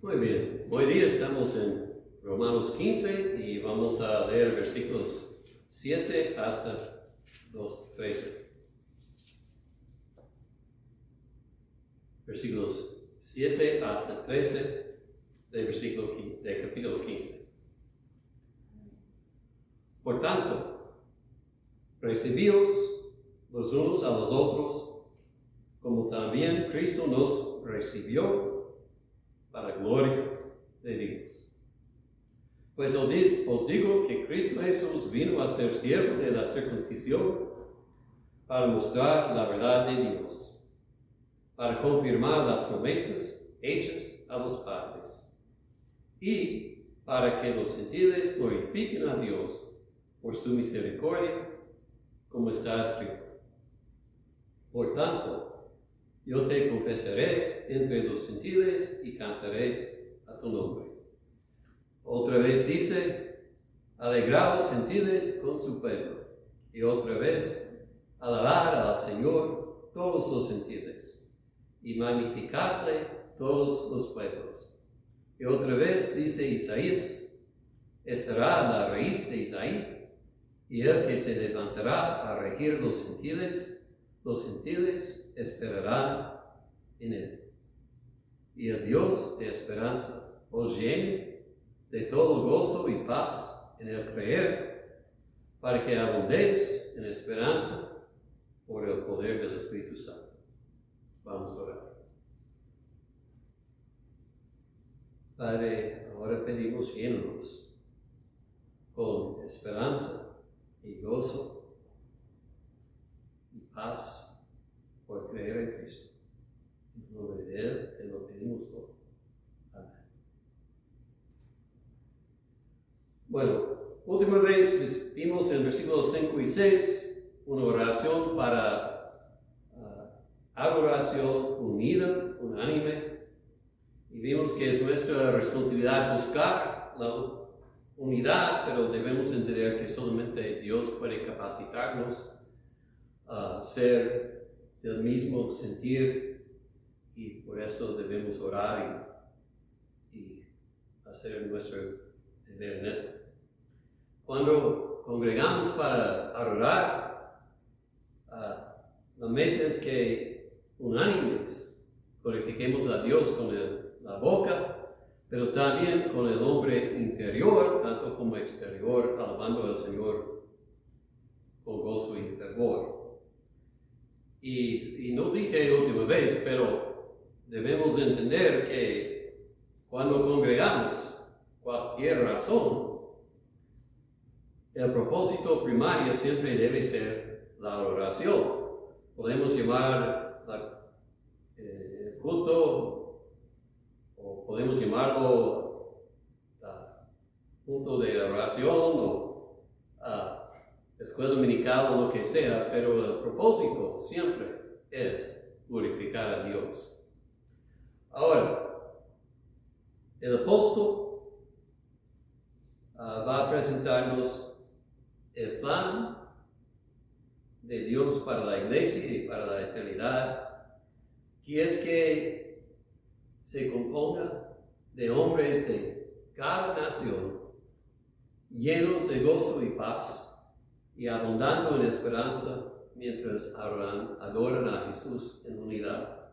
Muy bien, hoy día estamos en Romanos 15 y vamos a leer versículos 7 hasta los 13. Versículos 7 hasta 13 del capítulo 15. Por tanto, recibíos los unos a los otros, como también Cristo nos recibió para gloria de Dios. Pues os digo que Cristo Jesús vino a ser siervo de la circuncisión para mostrar la verdad de Dios, para confirmar las promesas hechas a los padres, y para que los gentiles glorifiquen a Dios por su misericordia, como está escrito. Por tanto, yo te confesaré entre los gentiles y cantaré a tu nombre. Otra vez dice, alegraos gentiles con su pueblo. Y otra vez, alabad al Señor todos los gentiles, y magnificadle todos los pueblos. Y otra vez dice Isaías, estará la raíz de Isaí, y el que se levantará a regir los gentiles esperarán en él. Y el Dios de esperanza os llene de todo gozo y paz en el creer, para que abundéis en esperanza por el poder del Espíritu Santo. Vamos a orar. Padre, ahora pedimos llénanos con esperanza y gozo y paz por creer en Cristo. En nombre de Él te lo pedimos todo. Amén. Bueno, última vez vimos en versículos 5 y 6 una oración para adoración unida, unánime, y vimos que es nuestra responsabilidad buscar la unidad, pero debemos entender que solamente Dios puede capacitarnos a ser del mismo sentir, y por eso debemos orar y hacer nuestro deber en eso. Cuando congregamos para adorar, la meta es que unánimes glorifiquemos a Dios con la boca, pero también con el hombre interior, tanto como exterior, alabando al Señor con gozo y fervor. Y no dije última vez, pero debemos entender que cuando congregamos, cualquier razón, el propósito primario siempre debe ser la oración. Podemos llamar el culto, o podemos llamarlo punto de oración, o escuela dominical o lo que sea, pero el propósito siempre es glorificar a Dios. Ahora, el apóstol va a presentarnos el plan de Dios para la iglesia y para la eternidad, que es que se componga de hombres de cada nación, llenos de gozo y paz, y abundando en esperanza mientras adoran a Jesús en unidad.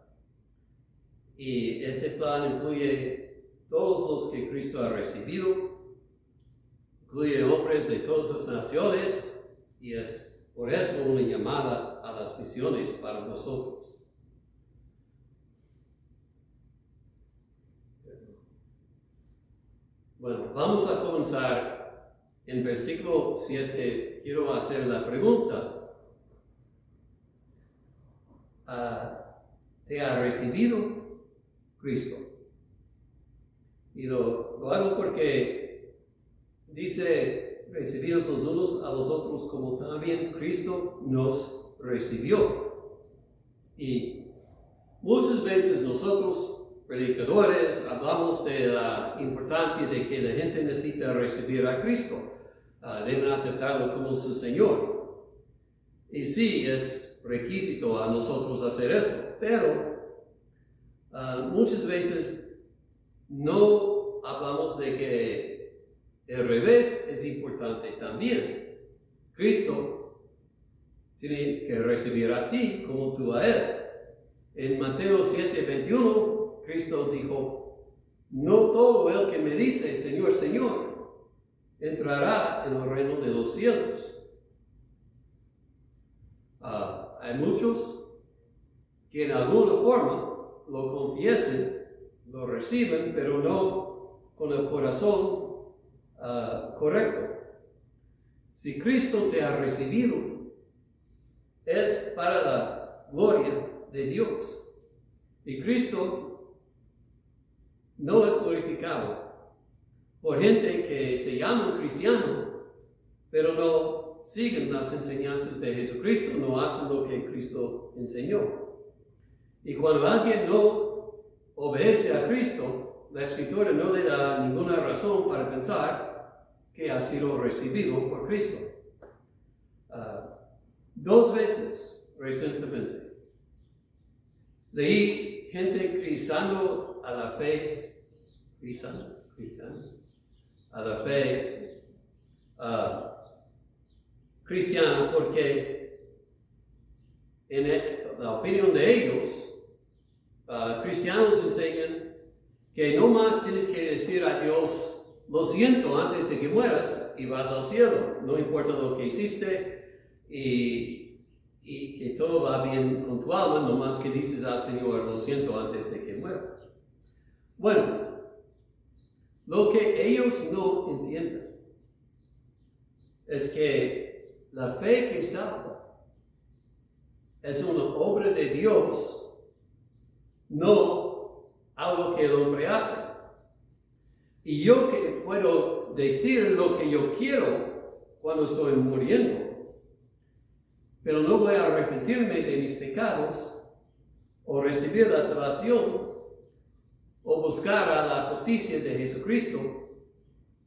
Y este plan incluye todos los que Cristo ha recibido, incluye hombres de todas las naciones, y es por eso una llamada a las misiones para nosotros. Bueno, vamos a comenzar. En versículo 7 quiero hacer la pregunta. ¿Te ha recibido Cristo? Y lo hago porque dice, recibidos los unos a los otros como también Cristo nos recibió. Y muchas veces nosotros, predicadores, hablamos de la importancia de que la gente necesita recibir a Cristo. Deben aceptarlo como su Señor. Y sí, es requisito a nosotros hacer esto, pero muchas veces no hablamos de que el revés es importante también. Cristo tiene que recibir a ti como tú a Él. En Mateo 7:21, Cristo dijo, no todo el que me dice, Señor, Señor, entrará en el reino de los cielos. Hay muchos que en alguna forma lo confiesen, lo reciben, pero no con el corazón correcto. Si Cristo te ha recibido, es para la gloria de Dios. Y Cristo no es glorificado por gente que se llaman cristianos, pero no siguen las enseñanzas de Jesucristo, no hacen lo que Cristo enseñó. Y cuando alguien no obedece a Cristo, la Escritura no le da ninguna razón para pensar que ha sido recibido por Cristo. 2 veces recientemente leí gente cristiano a la fe, cristiana, porque en la opinión de ellos, cristianos enseñan que no más tienes que decir a Dios, lo siento, antes de que mueras y vas al cielo, no importa lo que hiciste y que todo va bien con tu alma, no más que dices al Señor, lo siento, antes de que mueras. Bueno, lo que ellos no entienden es que la fe que salva es una obra de Dios, no algo que el hombre hace. Y yo que puedo decir lo que yo quiero cuando estoy muriendo, pero no voy a arrepentirme de mis pecados o recibir la salvación o buscar a la justicia de Jesucristo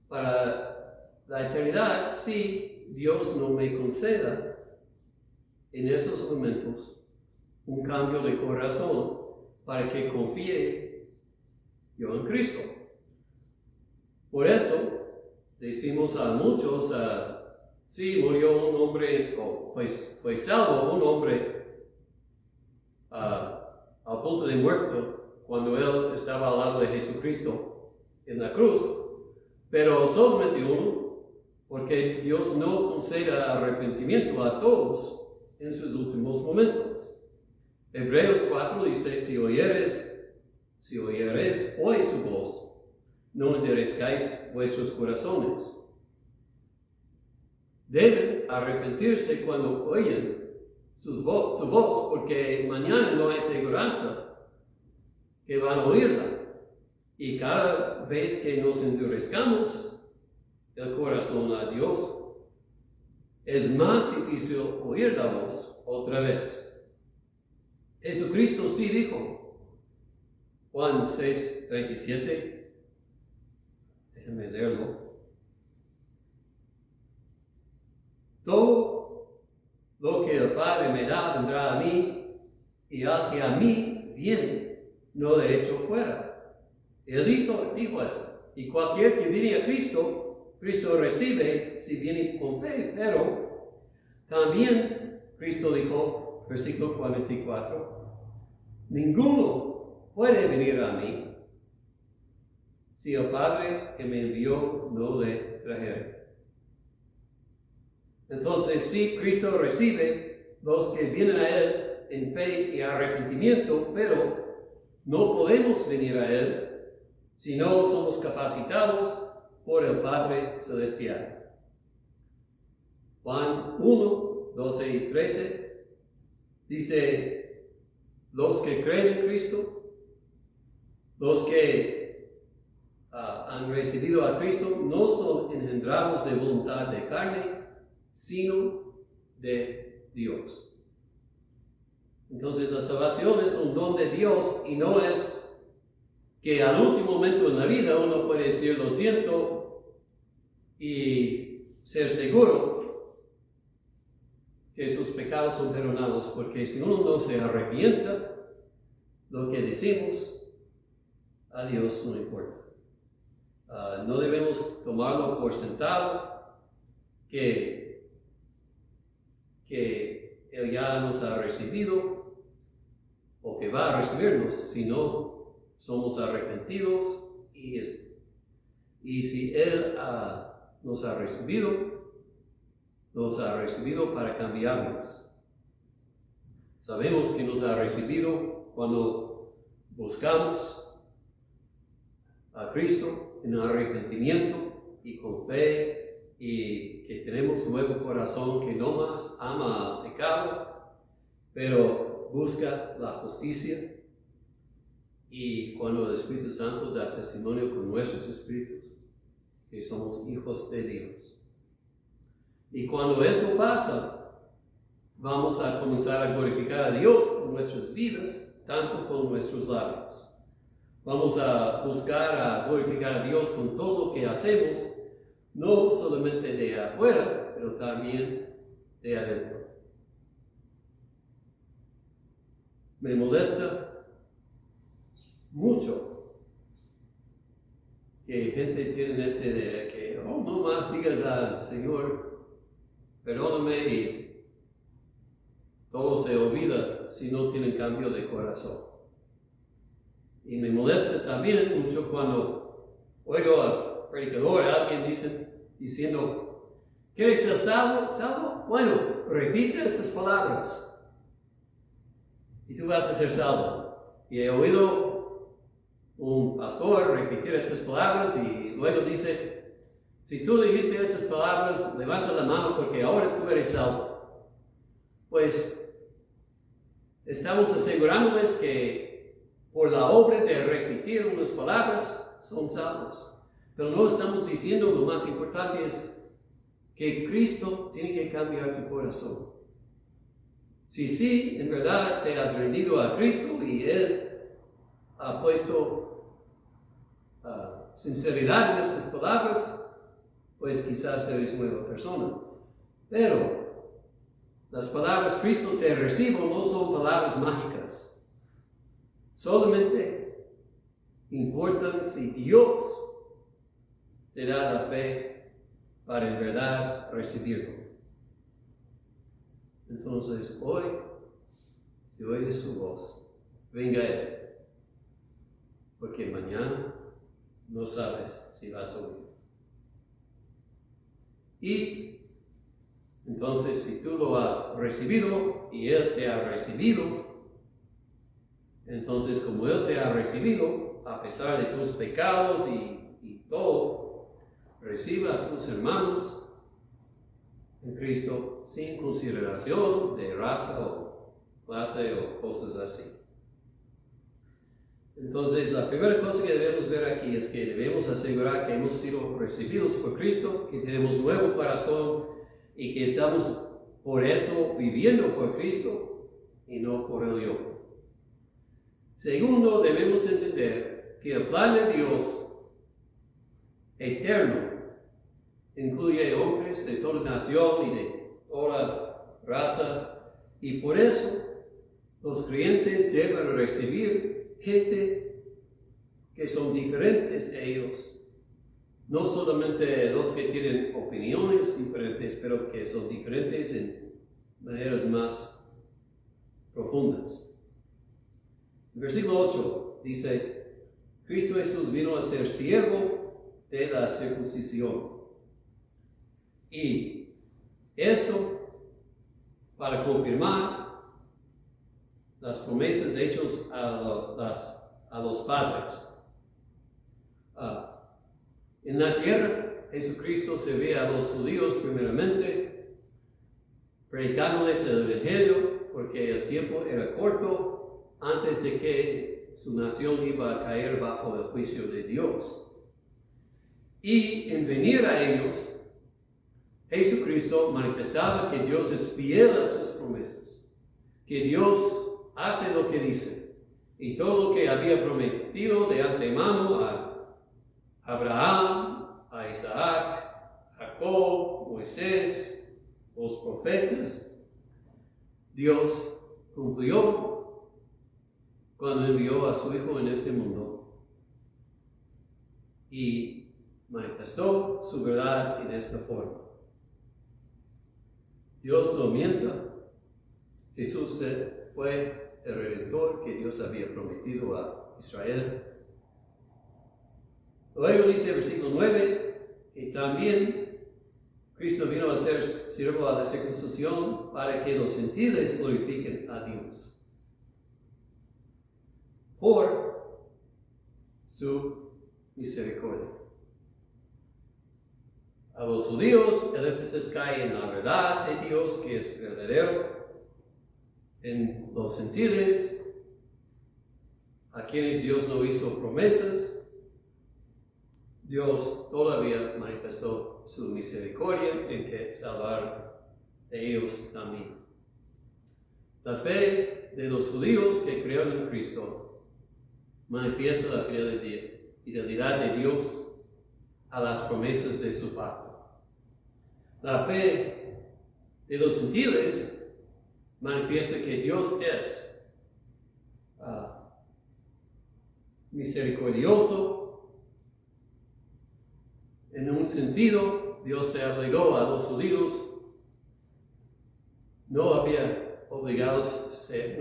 para la eternidad si Dios no me conceda en esos momentos un cambio de corazón para que confíe yo en Cristo. Por eso decimos a muchos, sí, murió un hombre, o fue salvo un hombre al punto de muerto cuando él estaba al lado de Jesucristo en la cruz, pero solamente uno, porque Dios no concede arrepentimiento a todos en sus últimos momentos. Hebreos 4 dice, si oyeres hoy su voz, no endurezcáis vuestros corazones. Deben arrepentirse cuando oyen su voz, porque mañana no hay seguridad que van a oírla. Y cada vez que nos endurezcamos el corazón a Dios, es más difícil oír la voz otra vez. Jesucristo sí dijo, Juan 6:37, déjenme leerlo. Todo lo que el Padre me da vendrá a mí, y al que a mí viene, no le echo fuera. Él dijo eso. Y cualquier que viene a Cristo, Cristo recibe si viene con fe. Pero también Cristo dijo, versículo 44, ninguno puede venir a mí si el Padre que me envió no le trajere. Entonces, sí, Cristo recibe los que vienen a Él en fe y arrepentimiento, pero no podemos venir a Él si no somos capacitados por el Padre Celestial. Juan 1, 12 y 13 dice, los que creen en Cristo, los que han recibido a Cristo, no son engendrados de voluntad de carne, sino de Dios. Entonces la salvación es un don de Dios y no es que al último momento en la vida uno puede decir lo siento y ser seguro que sus pecados son perdonados, porque si uno no se arrepienta, lo que decimos, a Dios no importa. No debemos tomarlo por sentado que Él ya nos ha recibido o que va a recibirnos, sino somos arrepentidos y si Él nos ha recibido para cambiarnos. Sabemos que nos ha recibido cuando buscamos a Cristo en arrepentimiento y con fe, y que tenemos un nuevo corazón que no más ama el pecado, pero busca la justicia, y cuando el Espíritu Santo da testimonio con nuestros espíritus que somos hijos de Dios. Y cuando esto pasa, vamos a comenzar a glorificar a Dios con nuestras vidas, tanto con nuestros labios. Vamos a buscar a glorificar a Dios con todo lo que hacemos, no solamente de afuera, pero también de adentro. Me molesta mucho que gente tiene esa idea de que, no más digas al Señor, perdóname, y todo se olvida si no tienen cambio de corazón. Y me molesta también mucho cuando oigo al predicador, a alguien diciendo, ¿quieres ser salvo? ¿Salvo? Bueno, repite estas palabras y tú vas a ser salvo. Y he oído un pastor repetir estas palabras y luego dice, si tú dijiste esas palabras, levanta la mano porque ahora tú eres salvo. Pues estamos asegurándoles que por la obra de repetir unas palabras son salvos. Pero no estamos diciendo, lo más importante es que Cristo tiene que cambiar tu corazón. Si en verdad te has rendido a Cristo y Él ha puesto sinceridad en estas palabras, pues quizás eres nueva persona. Pero las palabras Cristo te recibo no son palabras mágicas. Solamente importan si Dios te da la fe para en verdad recibirlo. Entonces hoy, si oyes su voz, venga Él, porque mañana no sabes si vas a oír. Y entonces si tú lo has recibido y Él te ha recibido, entonces como Él te ha recibido, a pesar de tus pecados y todo, reciba a tus hermanos en Cristo sin consideración de raza o clase o cosas así. Entonces, la primera cosa que debemos ver aquí es que debemos asegurar que hemos sido recibidos por Cristo, que tenemos nuevo corazón y que estamos por eso viviendo por Cristo y no por el yo. Segundo, debemos entender que el plan de Dios eterno incluye hombres de toda nación y de toda raza, y por eso los creyentes deben recibir gente que son diferentes a ellos, no solamente los que tienen opiniones diferentes, pero que son diferentes en maneras más profundas. Versículo 8 dice, Cristo Jesús vino a ser siervo de la circuncisión. Y esto para confirmar las promesas hechas a los padres. En la tierra, Jesucristo servía a los judíos primeramente, predicándoles el Evangelio, porque el tiempo era corto antes de que su nación iba a caer bajo el juicio de Dios. Y en venir a ellos, Jesucristo manifestaba que Dios es fiel a sus promesas, que Dios hace lo que dice, y todo lo que había prometido de antemano a Abraham, a Isaac, Jacob, Moisés, los profetas, Dios cumplió cuando envió a su Hijo en este mundo y manifestó su verdad en esta forma. Dios no mienta. Jesús fue el Redentor que Dios había prometido a Israel. Luego dice el versículo 9 que también Cristo vino a ser siervo a la circuncisión para que los gentiles glorifiquen a Dios por su misericordia. A los judíos el énfasis cae en la verdad de Dios, que es verdadero. En los gentiles, a quienes Dios no hizo promesas, Dios todavía manifestó su misericordia en que salvar de ellos también. La fe de los judíos que creyeron en Cristo manifiesta la fidelidad de Dios a las promesas de su pacto. La fe de los gentiles manifiesta que Dios es misericordioso. En un sentido, Dios se obligó a los judíos, no se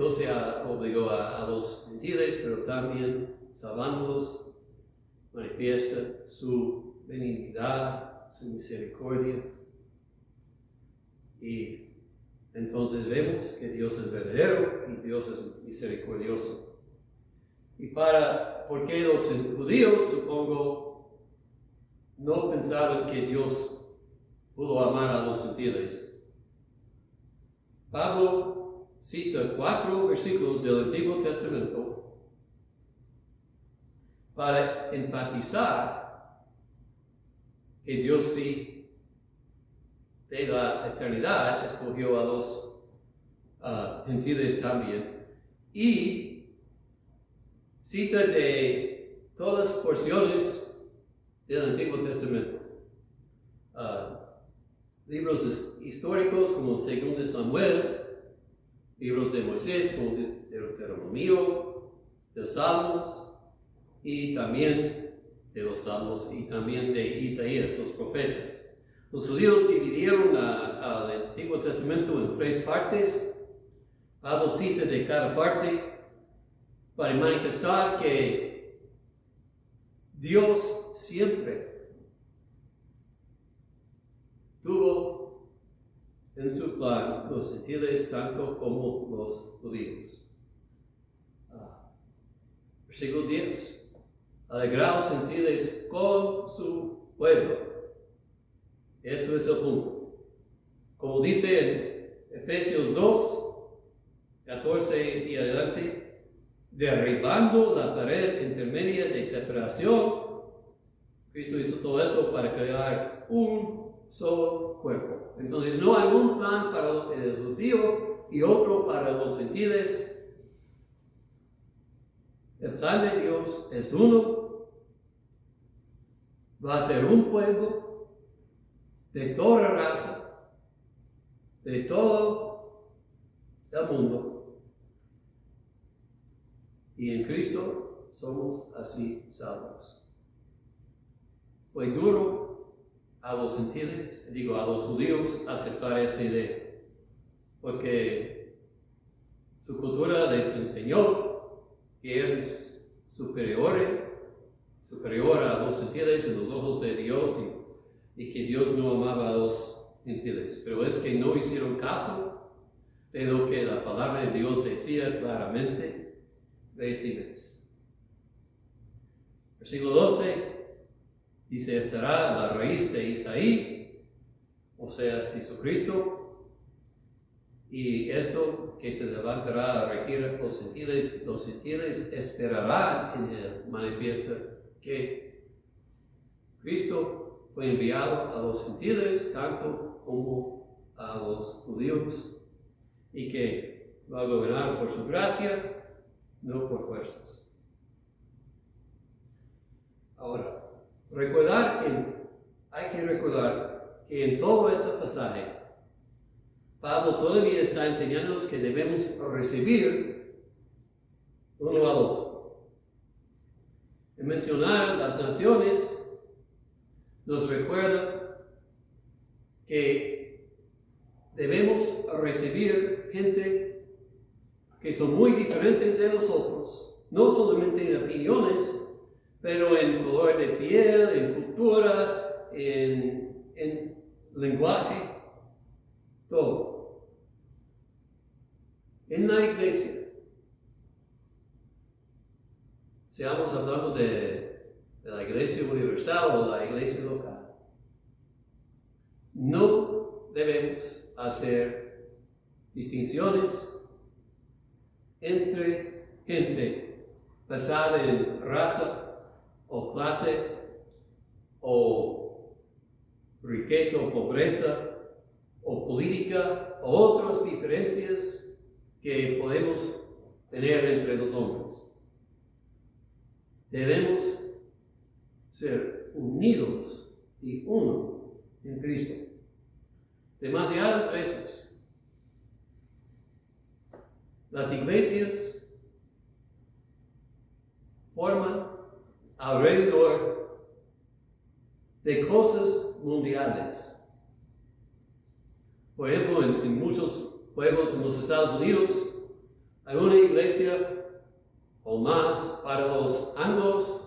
obligó a los gentiles, pero también salvándolos, manifiesta su benignidad, su misericordia. Y entonces vemos que Dios es verdadero y Dios es misericordioso. Y porque los judíos, supongo, no pensaban que Dios pudo amar a los gentiles. Pablo cita 4 versículos del Antiguo Testamento para enfatizar que Dios sí de la eternidad escogió a los gentiles también, y cita de todas las porciones del Antiguo Testamento, libros históricos como 2 Samuel, libros de Moisés como Deuteronomio, de los Salmos, y también de los Salmos, y también de Isaías, los profetas. Los judíos dividieron al Antiguo Testamento en 3 partes. Pablo cita de cada parte para manifestar que Dios siempre tuvo en su plan los gentiles tanto como los judíos. Versículo 10. Alegraos gentiles con su pueblo. Eso es el punto. Como dice en Efesios 2, 14 y adelante, derribando la pared intermedia de separación, Cristo hizo todo esto para crear un solo cuerpo. Entonces no hay un plan para el judío y otro para los gentiles. El plan de Dios es uno. Va a ser un pueblo de toda raza, de todo el mundo. Y en Cristo somos así salvos. Fue duro a los gentiles, a los judíos, aceptar esta idea, porque su cultura les enseñó que eran superior a los gentiles en los ojos de Dios, y que Dios no amaba a los gentiles. Pero es que no hicieron caso de lo que la palabra de Dios decía claramente. Veis. Versículo 12 dice: estará la raíz de Isaí, o sea, Jesucristo, y esto que se levantará a regir a los gentiles esperarán en él. Manifiesta que Cristo fue enviado a los gentiles tanto como a los judíos, y que va a gobernar por su gracia, no por fuerzas. Ahora, hay que recordar que en todo este pasaje, Pablo todavía está enseñándonos que debemos recibir uno al otro. En mencionar las naciones, nos recuerda que debemos recibir gente que son muy diferentes de nosotros, no solamente en opiniones, pero en color de piel, en cultura, en lenguaje, todo. En la iglesia, seamos hablando de la iglesia universal o la iglesia local, no debemos hacer distinciones entre gente basada en raza o clase o riqueza o pobreza o política o otras diferencias que podemos tener entre los hombres. Debemos ser unidos y uno en Cristo. Demasiadas veces las iglesias forman alrededor de cosas mundiales. Por ejemplo, en muchos pueblos en los Estados Unidos hay una iglesia o más para los anglos,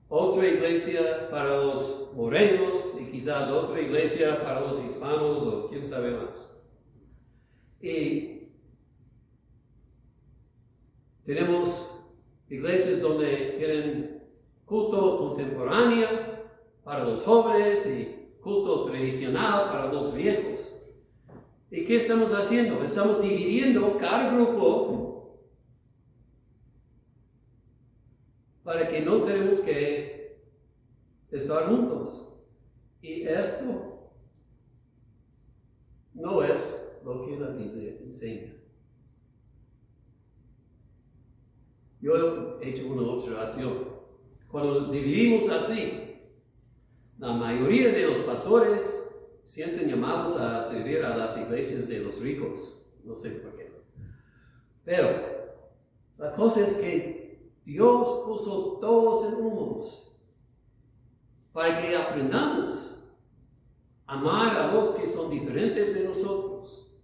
otra iglesia para los morenos y quizás otra iglesia para los hispanos o quién sabe más. Y tenemos iglesias donde tienen culto contemporáneo para los jóvenes y culto tradicional para los viejos. ¿Y qué estamos haciendo? Estamos dividiendo cada grupo para que no tenemos que estar juntos. Y esto no es lo que la Biblia enseña. Yo he hecho una observación. Cuando dividimos así, la mayoría de los pastores sienten llamados a servir a las iglesias de los ricos. No sé por qué. Pero la cosa es que Dios puso todos en unos para que aprendamos a amar a los que son diferentes de nosotros.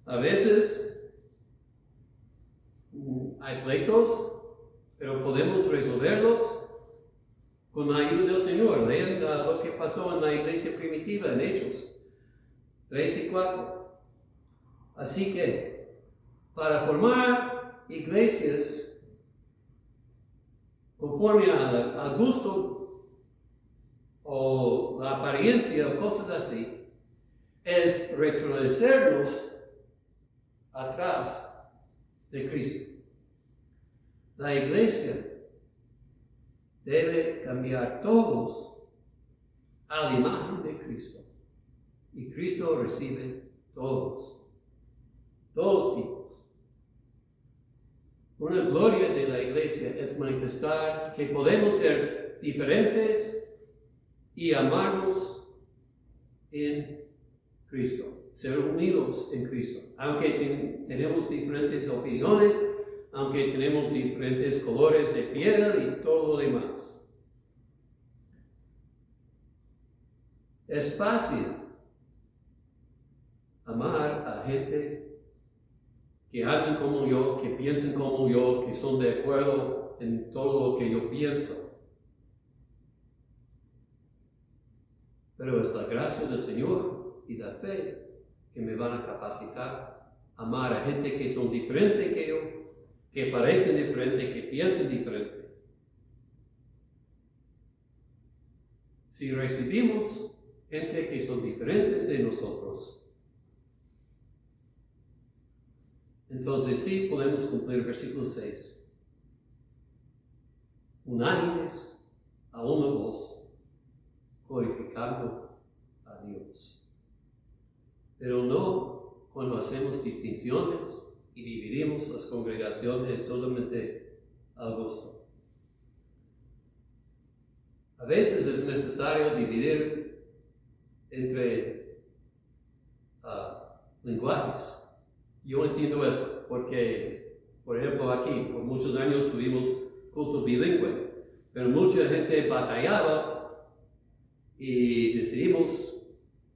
A veces hay pleitos, pero podemos resolverlos con la ayuda del Señor. Lean lo que pasó en la iglesia primitiva, en Hechos 3 y 4. Así que, para formar iglesias conforme al gusto o la apariencia o cosas así, es retrocedernos atrás de Cristo. La iglesia debe cambiar todos a la imagen de Cristo. Y Cristo recibe todos tipos. Una gloria de la iglesia es manifestar que podemos ser diferentes y amarnos en Cristo, ser unidos en Cristo. Aunque tenemos diferentes opiniones, aunque tenemos diferentes colores de piel y todo lo demás. Es fácil amar a gente que hablan como yo, que piensan como yo, que son de acuerdo en todo lo que yo pienso. Pero es la gracia del Señor y la fe que me van a capacitar a amar a gente que son diferentes que yo, que parecen diferentes, que piensan diferente. Si recibimos gente que son diferentes de nosotros, entonces sí podemos cumplir el versículo 6. Unánimes a una voz, glorificando a Dios. Pero no cuando hacemos distinciones y dividimos las congregaciones solamente al gusto. A veces es necesario dividir entre lenguajes. Yo entiendo eso porque, por ejemplo, aquí por muchos años tuvimos culto bilingüe, pero mucha gente batallaba y decidimos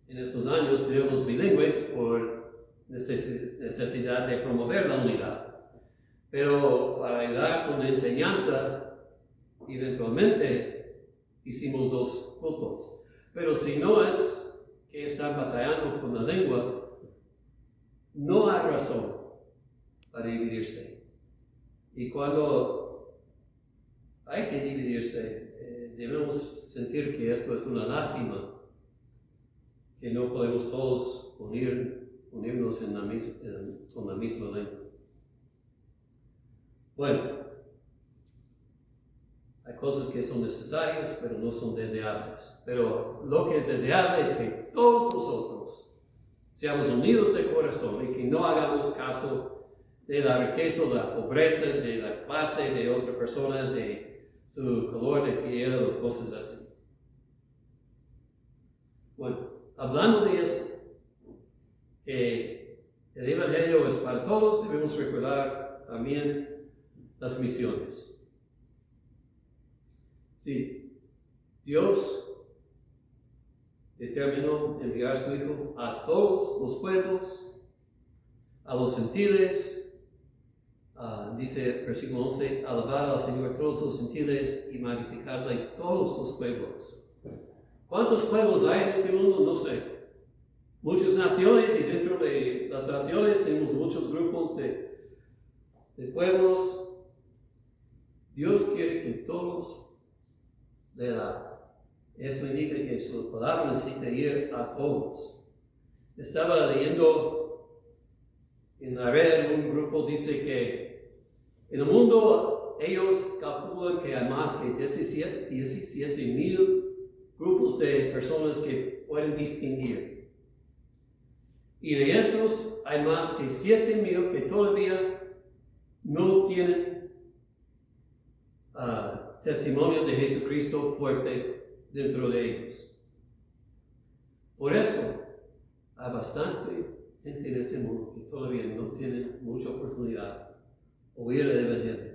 en estos años tenerlos bilingües por necesidad de promover la unidad. Pero para ayudar con la enseñanza, eventualmente hicimos 2 cultos. Pero si no es que están batallando con la lengua, no hay razón para dividirse. Y cuando hay que dividirse, debemos sentir que esto es una lástima, que no podemos todos unirnos con la misma lengua. Bueno, hay cosas que son necesarias, pero no son deseables. Pero lo que es deseable es que todos nosotros seamos unidos de corazón y que no hagamos caso de la riqueza, de la pobreza, de la clase de otra persona, de su color de piel o cosas así. Bueno, hablando de eso, que el Evangelio es para todos, debemos recordar también las misiones. Sí, Dios determinó enviar a su Hijo a todos los pueblos, a los gentiles. Dice el versículo 11, alabar al Señor todos los gentiles y magnificarle todos los pueblos. ¿Cuántos pueblos hay en este mundo? No sé. Muchas naciones, y dentro de las naciones tenemos muchos grupos de pueblos. Dios quiere que todos le alaben. Esto indica que su palabra necesita ir a todos. Estaba leyendo en la red, un grupo dice que en el mundo ellos calculan que hay más que 17,000 grupos de personas que pueden distinguir. Y de esos hay más que 7,000 que todavía no tienen testimonio de Jesucristo fuerte dentro de ellos. Por eso hay bastante gente en este mundo que todavía no tiene mucha oportunidad de oír el Evangelio.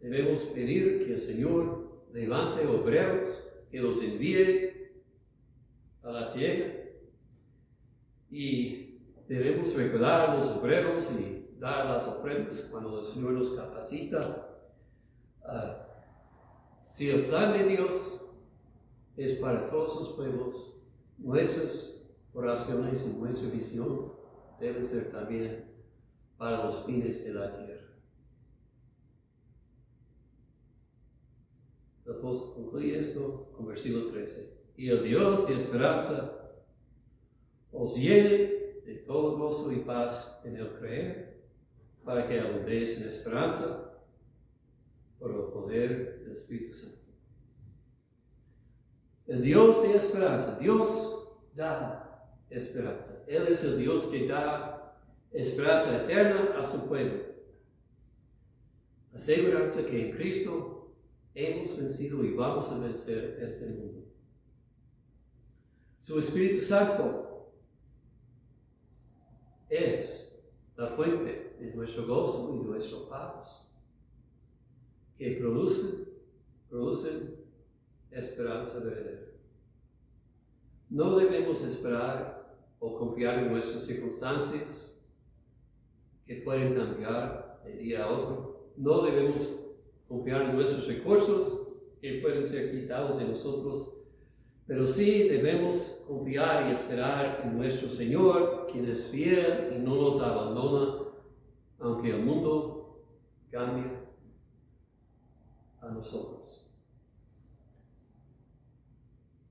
Debemos pedir que el Señor levante obreros, que los envíe a la siega, y debemos recordar a los obreros y dar las ofrendas cuando el Señor nos capacita. Si el plan de Dios es para todos los pueblos, nuestras oraciones y nuestra visión deben ser también para los fines de la tierra. El apóstol concluye esto con versículo 13. Y el Dios de esperanza os llene de todo gozo y paz en el creer, para que abundéis en esperanza por el poder del Espíritu Santo. El Dios de esperanza, Dios da esperanza. Él es el Dios que da esperanza eterna a su pueblo. Asegurarse que en Cristo hemos vencido y vamos a vencer este mundo. Su Espíritu Santo es la fuente de nuestro gozo y nuestro paz, que producen esperanza verdadera. No debemos esperar o confiar en nuestras circunstancias que pueden cambiar de día a otro. No debemos confiar en nuestros recursos que pueden ser quitados de nosotros, pero sí debemos confiar y esperar en nuestro Señor, quien es fiel y no nos abandona, aunque el mundo cambie a nosotros.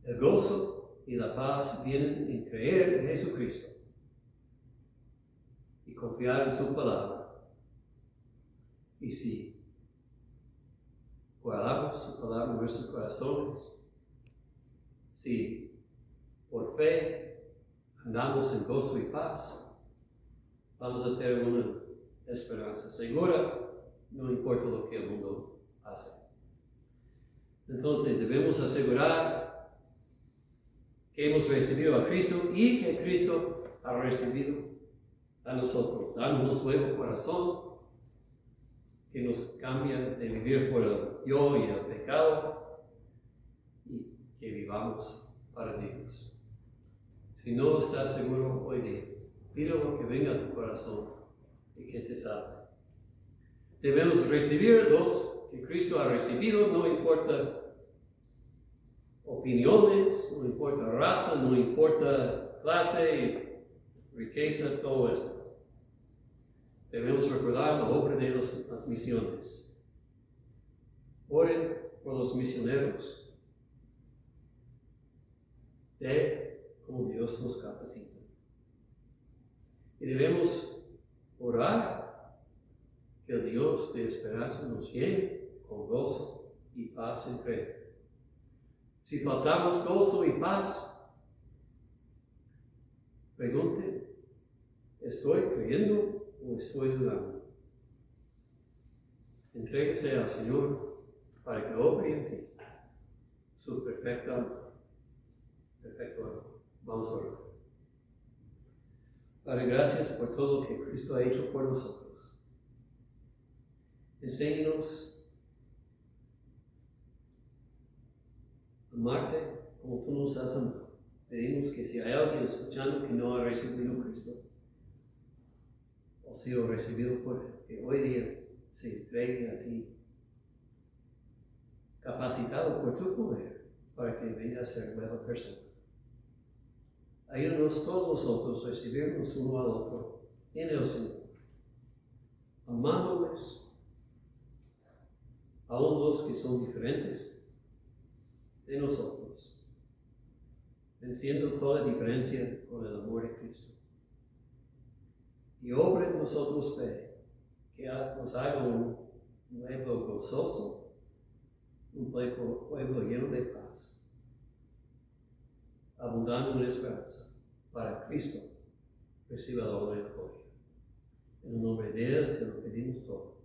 El gozo y la paz vienen en creer en Jesucristo y confiar en su palabra. Y si guardamos su palabra en nuestros corazones, si por fe andamos en gozo y paz, vamos a tener una esperanza segura, no importa lo que el mundo hace. Entonces debemos asegurar que hemos recibido a Cristo y que Cristo ha recibido a nosotros, dándonos nuevo corazón, que que nos cambia de vivir por el yo y el pecado y que vivamos para Dios. Si no estás seguro hoy día, pide lo que venga a tu corazón y que te salve. Debemos recibir los que Cristo ha recibido, no importa opiniones, no importa raza, no importa clase, riqueza, todo esto. Debemos recordar la obra de las misiones. Oren por los misioneros. De como Dios nos capacita. Y debemos orar que el Dios de esperanza nos llene con gozo y paz en fe. Si faltamos gozo y paz, pregunte, ¿estoy creyendo o estoy dudando? Entrégase al Señor para que obre en ti su perfecto amor. Vamos a orar. Padre, gracias por todo lo que Cristo ha hecho por nosotros. Enséñanos a amarte como tú nos has amado. Pedimos que si hay alguien escuchando que no ha recibido a Cristo, o sido recibido por Él, que hoy día se entregue a ti, capacitado por tu poder, para que venga a ser nueva persona. Ayúdanos todos nosotros a recibirnos uno al otro en el Señor, amándoles, aun los que son diferentes de nosotros, venciendo toda diferencia con el amor de Cristo. Y obre en nosotros fe, que nos haga un pueblo gozoso, un pueblo lleno de paz, abundando en esperanza. Para Cristo, reciba la honra y la gloria. En el nombre de Él te lo pedimos todo.